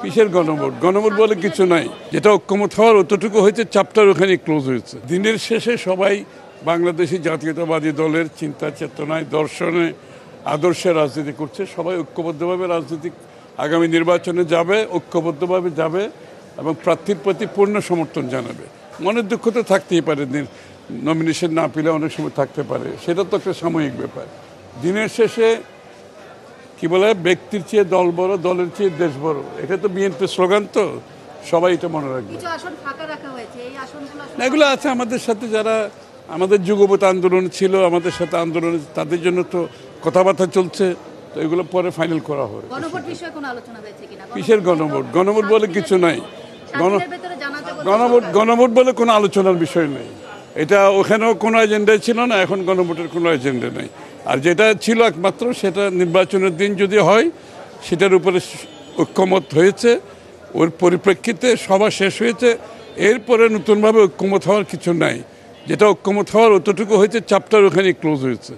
কিসের গণভোট? গণভোট বলে কিছু নাই। যেটা ঐক্যমত হওয়ার অতটুকু হয়েছে, চ্যাপ্টার ওখানে ক্লোজ হয়েছে। দিনের শেষে সবাই বাংলাদেশি জাতীয়তাবাদী দলের চিন্তা চেতনায়, দর্শনে, আদর্শে রাজনীতি করছে। সবাই ঐক্যবদ্ধভাবে রাজনীতি আগামী নির্বাচনে যাবে, ঐক্যবদ্ধভাবে যাবে এবং প্রার্থীর প্রতি পূর্ণ সমর্থন জানাবে। মনের দুঃখ তো থাকতেই পারে, নমিনেশন না পেলে অনেক সময় থাকতে পারে, সেটা তো একটা সাময়িক ব্যাপার। দিনের শেষে কি বলে, ব্যক্তির চেয়ে দল বড়, দলের চেয়ে দেশ বড়, এটা তো বিএনপির স্লোগান। তো সবাই এটা মনে রাখবে। এগুলো আছে আমাদের সাথে, যারা আমাদের যুগপৎ আন্দোলন ছিল, আমাদের সাথে আন্দোলন, তাদের জন্য তো কথাবার্তা চলছে। তো এগুলো পরে ফাইনাল করা হবে। কিসের গণভোট? গণভোট বলে কিছু নাই। গণভোট বলে কোনো আলোচনার বিষয় নেই। এটা ওখানেও কোনো এজেন্ডায় ছিল না, এখন গণভোটের কোনো এজেন্ডা নেই। আর যেটা ছিল একমাত্র, সেটা নির্বাচনের দিন যদি হয়, সেটার উপরে ঐক্যমত হয়েছে, ওর পরিপ্রেক্ষিতে সভা শেষ হয়েছে। এরপরে নতুনভাবে ঐক্যমত হওয়ার কিছু নাই। যেটা ঐক্যমত হওয়ার অতটুকু হয়েছে, চ্যাপ্টার ওখানে ক্লোজ হয়েছে।